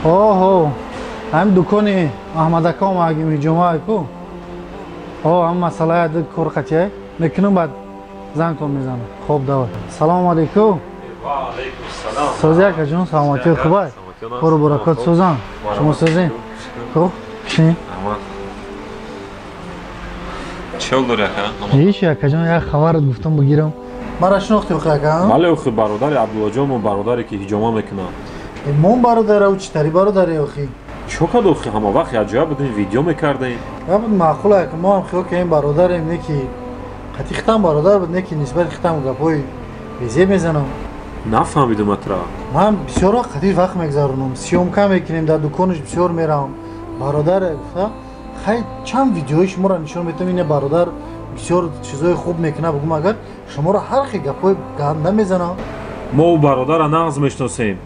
اوه هم دکانی احمد کام اگه جمعه کو هم مسئله دک کار قطعه میکنم بعد زنگ کن میزنم خوب دوا سلام علیکم و علیکم السلام سوزیک جون سلامتی خوبه برو برکات سوزان شما سوزین خوب شین چه داره ها هیچ یک جون یک خبر گفتم بگیرم مرا شناختی بخیر کن بله اخی برادر عبدالله جان و برادری که هجامه میکنه مون برادر او چطوری برادر اخی چه کد اخی همه وقت عجب بودین ویدیو میکردین بود معقوله که ما هم خیال که این برادریم نکی قطعی ختم برادر بود نکی نسبت ختم گپای بیزه میزنم نفهمیدم اترا من بسیار قطعی وقت میگذارونم سیومکا میکنیم در دکانش بسیار میرم برادر گفته خیلی چند ویدیوی شما را نشون میتونم این برادر بسیار چیزای خوب میکنه بگم اگر شما را هر خیلی گپای گنده میزنم ما او برادر را نغز میشناسیم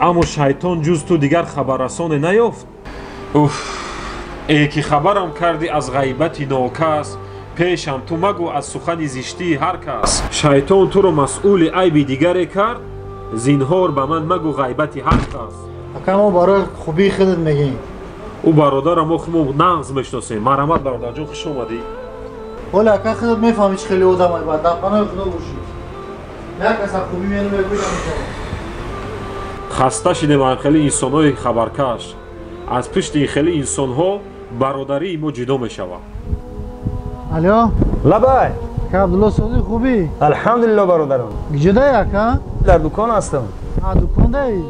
اما شیطان جز تو دیگر خبررسان نیافت ای که خبرم کردی از غیبت ناکس پیشم تو مگو از سخن زشتی هر کس شیطان تو رو مسئول عیب دیگری کرد زینهار به من مگو غیبت هر کس اگر ما برای خوبی خودت میگیم او برادر ما خود نغز میشناسیم مرحمت برادر جون خوش اومدی ولی اگر خودت میفهمی چه خیلی آدم های بعد در پناه خدا باشی یک کس خوبی میانو میگویم خسته شدیم از خیلی انسان های خبرکش از پشت این خیلی انسان ها برادری ما جدا می شود الو لبای که عبدالله سعودی خوبی الحمدلله برادرم کجا یکا در دکان هستم دکان دایی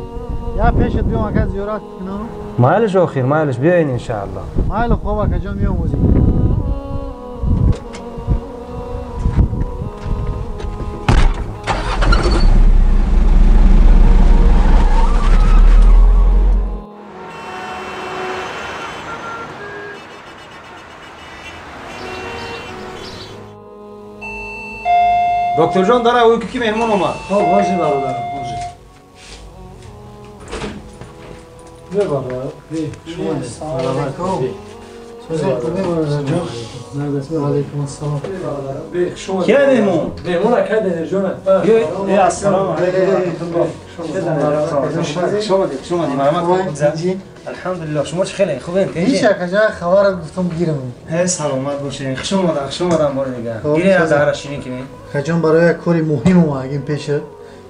یا پیشت بیام اگر زیارت کنم مایلش آخر مایلش بیاین انشاءالله مایل خوبه کجا میام وزی دکتر جان داره اوی که مهمون اومد خب باشی برادرم باشی بیا برادر بیا سلام علیکم سوزی خوبی برادر جان بسم علیکم السلام برادرم کی مهمون مهمون اکد جان بیا السلام علیکم شما دی محمد الحمدلله شما چه خیلی خوبین هیچ کجا خبر گفتم بگیرم هی سلامت باشین خوش اومدم بار دیگه گیری از هرشینی کنین کجان برای کاری مهم اومدیم پیشه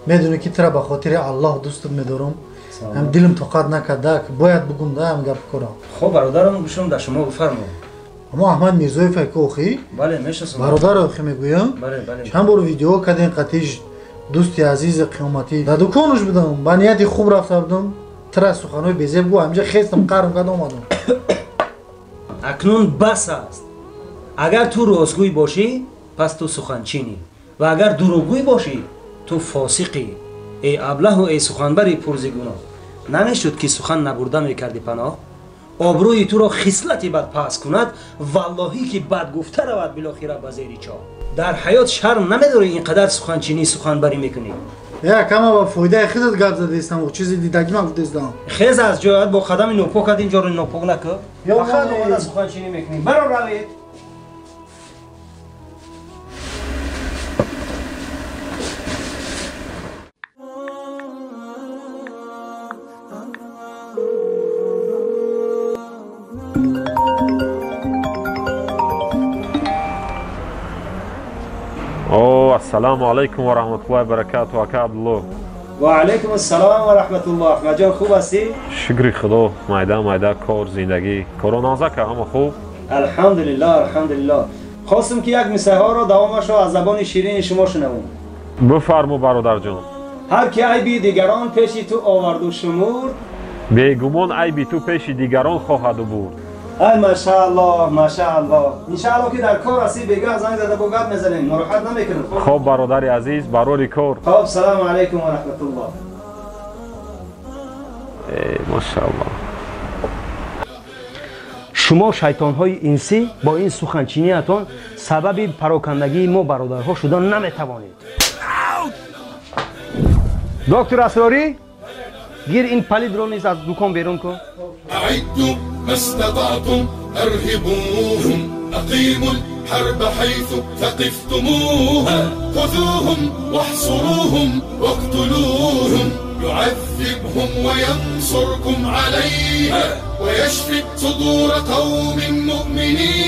میدونی که ترا به خاطر الله دوستت میدارم هم دلم طاقت نکرده که باید بگم ده هم گپ کنم خب برادرم بشم در شما بفرمایید اما احمد میرزای فکر اخی بله میشناسم برادر اخی میگویم بله چند بار ویدیو کردین قطعیش دوستی عزیز قیامتی در دکانش بودم با نیتی خوب رفته بودم ترا سخنوی بیزه بگو همجا خیستم قرم کردم اومدم اکنون بس است اگر تو راستگوی باشی پس تو سخنچینی و اگر دروغگوی باشی تو فاسقی ای ابله و ای سخنبری پرزگونا نمیشد که سخن نبرده میکردی پناه آبروی تو را خصلتی بد پس کند واللهی که بد گفته رود بالاخره به زیر چاه در حیات شرم نمیداری اینقدر سخنچینی سخنبری میکنی یا کما با فایده خودت گپ زده استم چیزی دیدگی من گفتم خیز از جایت با قدم نوپاک اینجا رو نوپاک نکن یا فقط اومده سخنچینی میکنی برو روید السلام علیکم و رحمت الله و برکاته و عبدالله و علیکم السلام و رحمت الله احمد جان خوب هستی؟ شکر خدا مایده کار زندگی کارونازه که همه خوب الحمدلله خواستم که یک مثال ها را دوامش را از زبان شیرین شما شنوم بفرمو برادر جان هر که عیبی دیگران پیش تو آورد و شمور بیگمان عیبی تو پیش دیگران خواهد بود ای ماشاءالله انشاءالله که در کار هستی بگه زنگ زده با گپ میزنیم ناراحت نمیکنیم خب برادر عزیز برای کار خب سلام علیکم و رحمت الله ماشاءالله شما شیطان های انسی با این سخنچینی اتان سبب پراکندگی ما برادرها شدن نمیتوانید دکتر اسراری گیر این پلید رو نیز از دکان بیرون کن أعدوا ما استطعتم أرهبوهم أقيموا الحرب حيث ثقفتموها خذوهم واحصروهم واقتلوهم يعذبهم وينصركم عليها ويشفي صدور قوم مؤمنين.